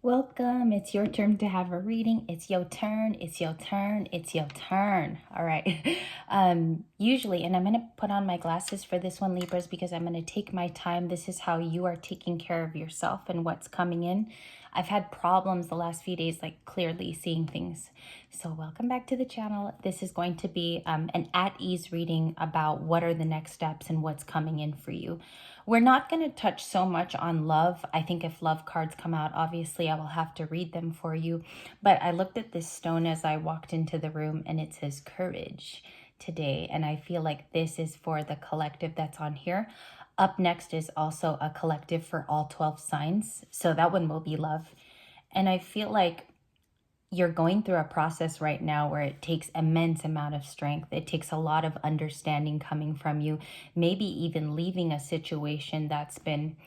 Welcome. It's your turn to have a reading. It's your turn. It's your turn. It's your turn. All right. Usually, and I'm going to put on my glasses for this one, Libras, because I'm going to take my time. This is how you are taking care of yourself and what's coming in. I've had problems the last few days, like clearly seeing things. So welcome back to the channel. This is going to be an at-ease reading about what are the next steps and what's coming in for you. We're not going to touch so much on love. I think if love cards come out, obviously I will have to read them for you. But I looked at this stone as I walked into the room and it says courage today. And I feel like this is for the collective that's on here. Up next is also a collective for all 12 signs. So that one will be love. And I feel like you're going through a process right now where it takes immense amount of strength. It takes a lot of understanding coming from you, maybe even leaving a situation that's been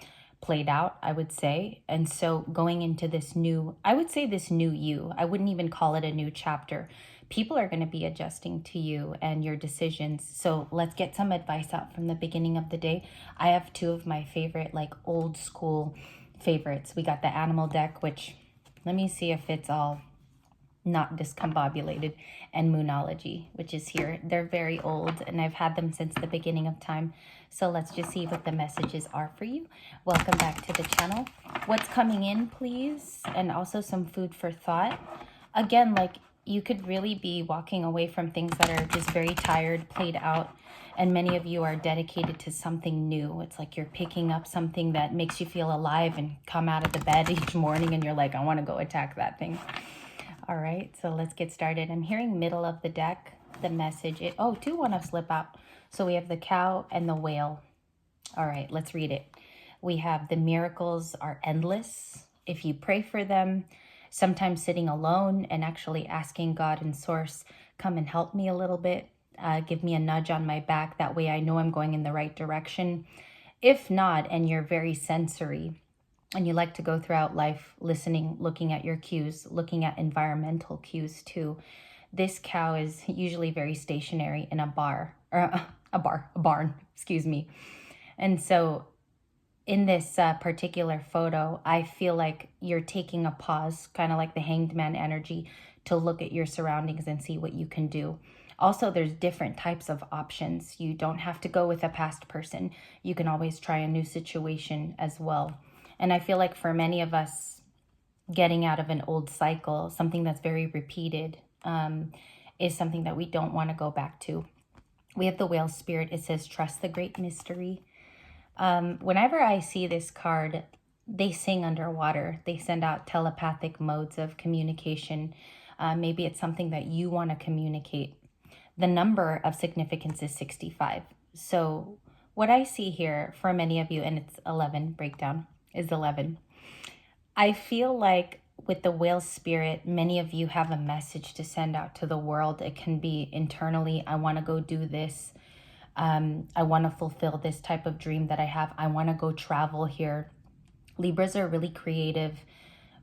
played out, I would say. And so going into this new, I would say this new you, I wouldn't even call it a new chapter. People are going to be adjusting to you and your decisions. So let's get some advice out from the beginning of the day. I have two of my favorite, like old school favorites. We got the animal deck, which let me see if it's all not discombobulated, and Moonology, which is here. They're very old and I've had them since the beginning of time. So let's just see what the messages are for you. Welcome back to the channel. What's coming in, please? And also some food for thought. Again, like you could really be walking away from things that are just very tired, played out. And many of you are dedicated to something new. It's like you're picking up something that makes you feel alive and come out of the bed each morning and you're like, I want to go attack that thing. All right, so let's get started. I'm hearing middle of the deck, the message. Two want to slip out. So we have the cow and the whale. All right, let's read it. We have the miracles are endless if you pray for them, sometimes sitting alone and actually asking God and Source, come and help me a little bit. Give me a nudge on my back. That way I know I'm going in the right direction. If not, and you're very sensory, and you like to go throughout life listening, looking at your cues, looking at environmental cues too. This cow is usually very stationary in a barn, excuse me. And so in this particular photo, I feel like you're taking a pause, kind of like the Hanged Man energy, to look at your surroundings and see what you can do. Also, there's different types of options. You don't have to go with a past person. You can always try a new situation as well. And I feel like for many of us, getting out of an old cycle, something that's very repeated, is something that we don't want to go back to. We have the whale spirit. It says, trust the great mystery. Whenever I see this card, they sing underwater. They send out telepathic modes of communication. Maybe it's something that you want to communicate. The number of significance is 65. So what I see here for many of you, and it's 11 breakdown, is 11. I feel like with the whale spirit, many of you have a message to send out to the world. It can be internally, I want to go do this. I want to fulfill this type of dream that I have. I want to go travel here. Libras are really creative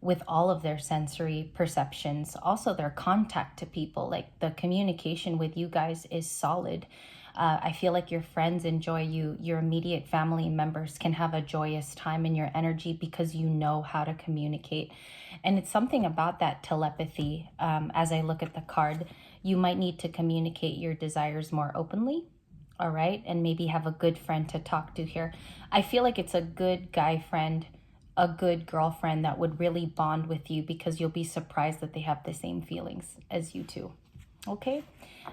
with all of their sensory perceptions. Also their contact to people, like the communication with you guys is solid. I feel like your friends enjoy you. Your immediate family members can have a joyous time in your energy because you know how to communicate. And it's something about that telepathy. As I look at the card, you might need to communicate your desires more openly. All right. And maybe have a good friend to talk to here. I feel like it's a good guy friend, a good girlfriend that would really bond with you because you'll be surprised that they have the same feelings as you too. Okay,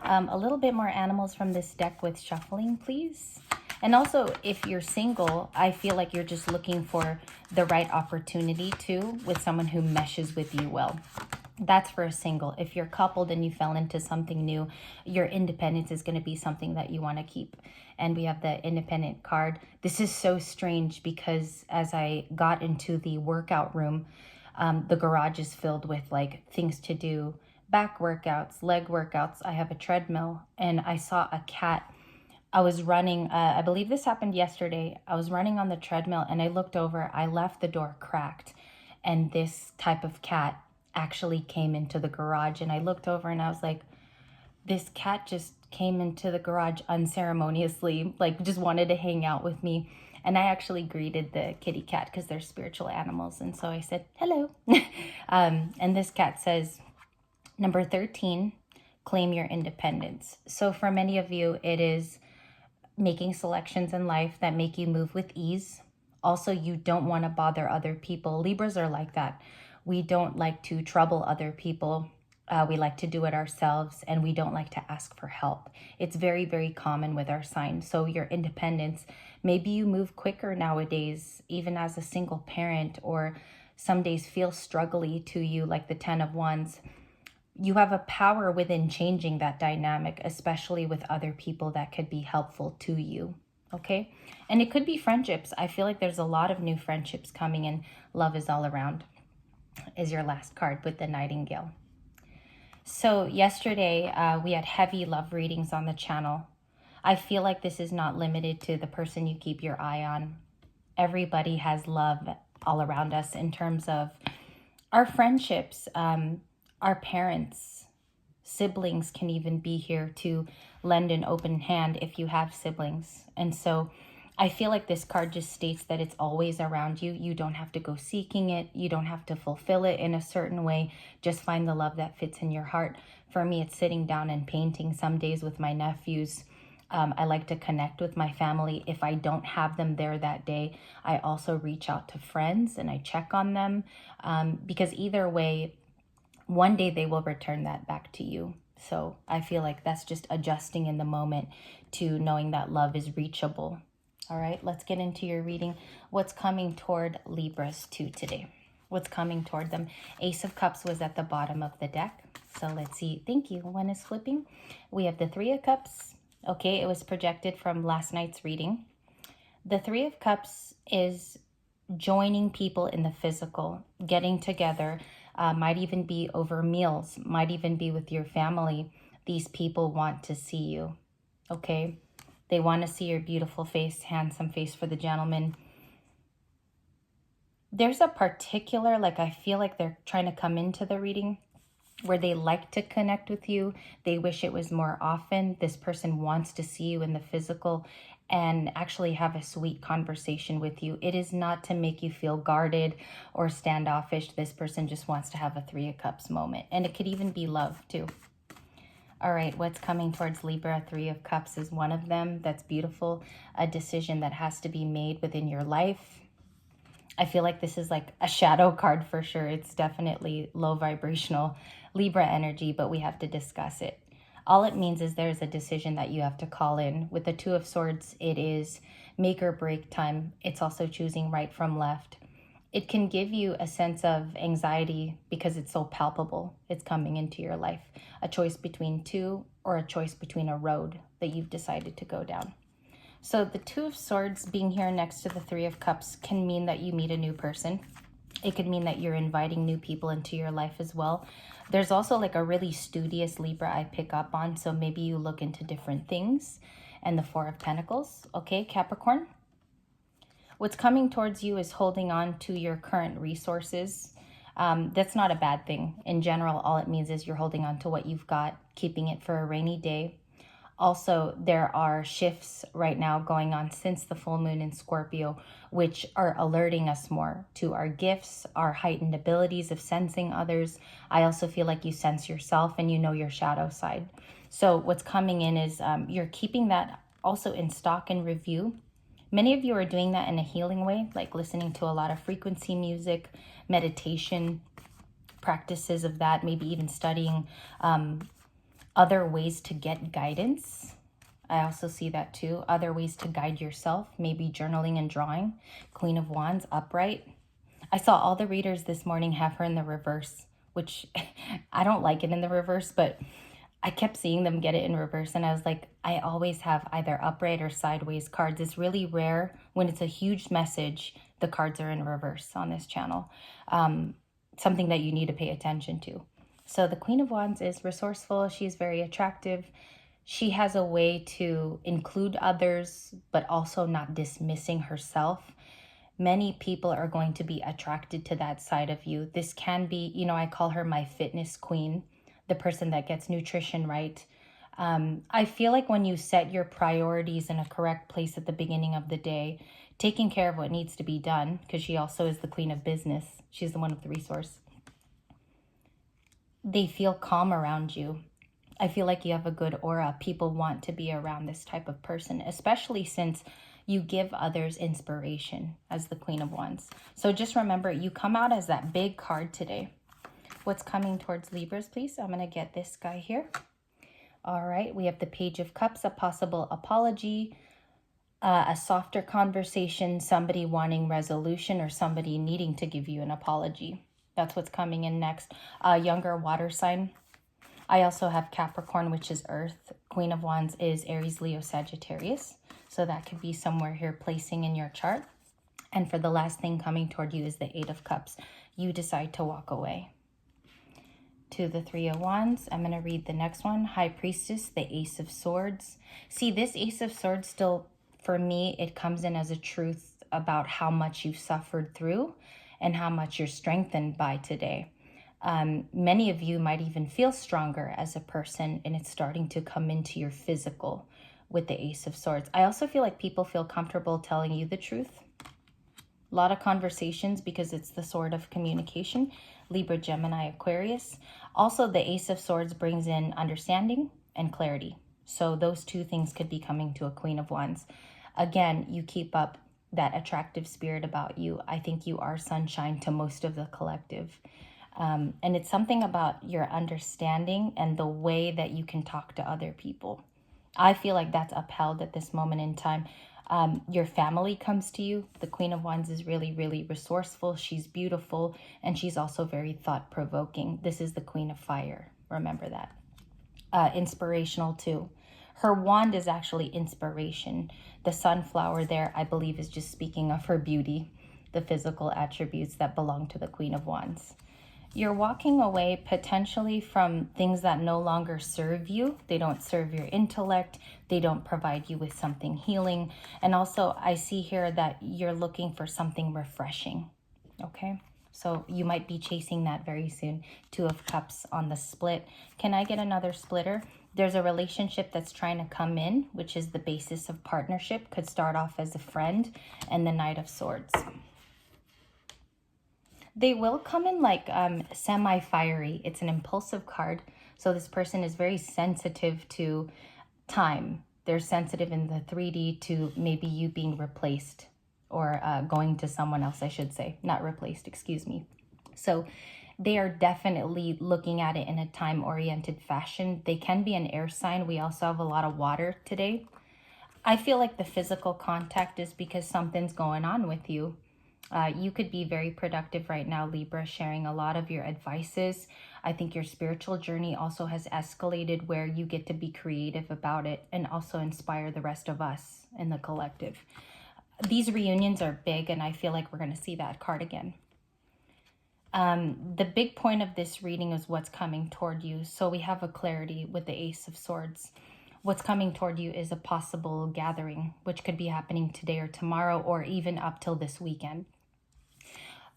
a little bit more animals from this deck with shuffling, please. And also, if you're single, I feel like you're just looking for the right opportunity too with someone who meshes with you well. That's for a single. If you're coupled and you fell into something new, your independence is going to be something that you want to keep. And we have the independent card. This is so strange because as I got into the workout room, the garage is filled with like things to do, back workouts, leg workouts. I have a treadmill and I saw a cat. I was running, I believe this happened yesterday. I was running on the treadmill and I looked over, I left the door cracked and this type of cat actually came into the garage and I looked over and I was like, this cat just came into the garage unceremoniously, like just wanted to hang out with me. And I actually greeted the kitty cat because they're spiritual animals. And so I said, hello. And this cat says, number 13, claim your independence. So for many of you, it is making selections in life that make you move with ease. Also, you don't want to bother other people. Libras are like that. We don't like to trouble other people. We like to do it ourselves, and we don't like to ask for help. It's very, very common with our sign. So your independence, maybe you move quicker nowadays, even as a single parent, or some days feel struggly to you, like the 10 of Wands. You have a power within changing that dynamic, especially with other people that could be helpful to you. Okay. And it could be friendships. I feel like there's a lot of new friendships coming in. Love is all around is your last card with the Nightingale. So yesterday we had heavy love readings on the channel. I feel like this is not limited to the person you keep your eye on. Everybody has love all around us in terms of our friendships, our parents, siblings can even be here to lend an open hand if you have siblings. And so I feel like this card just states that it's always around you. You don't have to go seeking it. You don't have to fulfill it in a certain way. Just find the love that fits in your heart. For me, it's sitting down and painting some days with my nephews. I like to connect with my family. If I don't have them there that day, I also reach out to friends and I check on them, because either way, one day they will return that back to you. So I feel like that's just adjusting in the moment to knowing that love is reachable. All right, let's get into your reading. What's coming toward Libras too today? What's coming toward them? Ace of Cups was at the bottom of the deck. So let's see. Thank you. One is flipping. We have the Three of Cups. Okay, it was projected from last night's reading. The Three of Cups is joining people in the physical, getting together, might even be over meals, might even be with your family. These people want to see you, okay? They want to see your beautiful face, handsome face for the gentleman. There's a particular, like I feel like they're trying to come into the reading where they like to connect with you. They wish it was more often. This person wants to see you in the physical and actually have a sweet conversation with you. It is not to make you feel guarded or standoffish. This person just wants to have a Three of Cups moment. And it could even be love too. All right, what's coming towards Libra? Three of Cups is one of them. That's beautiful. A decision that has to be made within your life. I feel like this is like a shadow card for sure. It's definitely low vibrational Libra energy, but we have to discuss it. All it means is there's a decision that you have to call in. With the Two of Swords, it is make or break time. It's also choosing right from left. It can give you a sense of anxiety because it's so palpable. It's coming into your life. A choice between two or a choice between a road that you've decided to go down. So the Two of Swords being here next to the Three of Cups can mean that you meet a new person. It could mean that you're inviting new people into your life as well. There's also like a really studious Libra I pick up on. So maybe you look into different things. And the Four of Pentacles. Okay, Capricorn. What's coming towards you is holding on to your current resources. That's not a bad thing. In general, all it means is you're holding on to what you've got, keeping it for a rainy day. Also, there are shifts right now going on since the full moon in Scorpio, which are alerting us more to our gifts, our heightened abilities of sensing others. I also feel like you sense yourself and you know your shadow side. So what's coming in is you're keeping that also in stock and review. Many of you are doing that in a healing way, like listening to a lot of frequency music, meditation, practices of that, maybe even studying other ways to get guidance. I also see that too. Other ways to guide yourself, maybe journaling and drawing. Queen of Wands, upright. I saw all the readers this morning have her in the reverse, which I don't like it in the reverse, but I kept seeing them get it in reverse. And I was like, I always have either upright or sideways cards. It's really rare when it's a huge message, the cards are in reverse on this channel. Something that you need to pay attention to. So the Queen of Wands is resourceful. She's very attractive. She has a way to include others, but also not dismissing herself. Many people are going to be attracted to that side of you. This can be, you know, I call her my fitness queen, the person that gets nutrition right. I feel like when you set your priorities in a correct place at the beginning of the day, taking care of what needs to be done, because she also is the queen of business. She's the one with the resource. They feel calm around you. I feel like you have a good aura. People want to be around this type of person, especially since you give others inspiration as the Queen of Wands. So just remember, you come out as that big card today. What's coming towards Libras, please? I'm going to get this guy here. All right, we have the Page of Cups, a possible apology, a softer conversation, somebody wanting resolution, or somebody needing to give you an apology. That's what's coming in next. A younger water sign. I also have Capricorn, which is Earth. Queen of Wands is Aries, Leo, Sagittarius. So that could be somewhere here placing in your chart. And for the last thing coming toward you is the Eight of Cups. You decide to walk away. To the Three of Wands, I'm going to read the next one. High Priestess, the Ace of Swords. See, this Ace of Swords still, for me, it comes in as a truth about how much you've suffered through and how much you're strengthened by today. Many of you might even feel stronger as a person, and it's starting to come into your physical with the Ace of Swords. I also feel like people feel comfortable telling you the truth. A lot of conversations because it's the sword of communication. Libra, Gemini, Aquarius. Also, the Ace of Swords brings in understanding and clarity. So those two things could be coming to a Queen of Wands. Again, you keep up that attractive spirit about you. I think you are sunshine to most of the collective. And it's something about your understanding and the way that you can talk to other people. I feel like that's upheld at this moment in time. Your family comes to you. The Queen of Wands is really, really resourceful. She's beautiful, and she's also very thought-provoking. This is the Queen of Fire. Remember that. Inspirational too. Her wand is actually inspiration. The sunflower there, I believe, is just speaking of her beauty, the physical attributes that belong to the Queen of Wands. You're walking away potentially from things that no longer serve you. They don't serve your intellect. They don't provide you with something healing. And also, I see here that you're looking for something refreshing. Okay? So you might be chasing that very soon. Two of Cups on the split. Can I get another splitter? There's a relationship that's trying to come in, which is the basis of partnership. Could start off as a friend. And the Knight of Swords. They will come in like semi-fiery. It's an impulsive card. So this person is very sensitive to time. They're sensitive in the 3D to maybe you being replaced or going to someone else, I should say. Not replaced, excuse me. So they are definitely looking at it in a time-oriented fashion. They can be an air sign. We also have a lot of water today. I feel like the physical contact is because something's going on with you. You could be very productive right now, Libra, sharing a lot of your advices. I think your spiritual journey also has escalated where you get to be creative about it and also inspire the rest of us in the collective. These reunions are big, and I feel like we're going to see that card again. The big point of this reading is what's coming toward you. So we have a clarity with the Ace of Swords. What's coming toward you is a possible gathering, which could be happening today or tomorrow or even up till this weekend.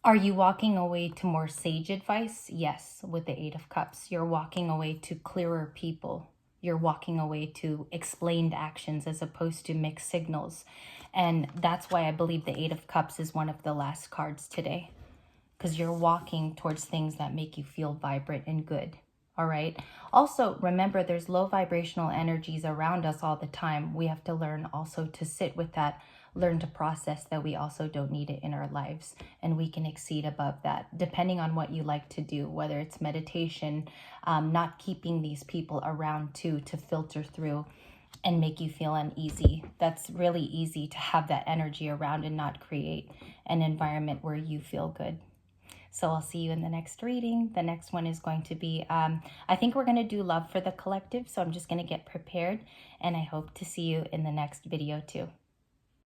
Are you walking away to more sage advice? Yes, with the Eight of Cups. You're walking away to clearer people. You're walking away to explained actions as opposed to mixed signals. And that's why I believe the Eight of Cups is one of the last cards today. Because you're walking towards things that make you feel vibrant and good. All right. Also, remember, there's low vibrational energies around us all the time. We have to learn also to sit with that, learn to process that we also don't need it in our lives. And we can exceed above that, depending on what you like to do, whether it's meditation, not keeping these people around too, to filter through and make you feel uneasy. That's really easy to have that energy around and not create an environment where you feel good. So I'll see you in the next reading. The next one is going to be, I think we're going to do love for the collective. So I'm just going to get prepared, and I hope to see you in the next video too.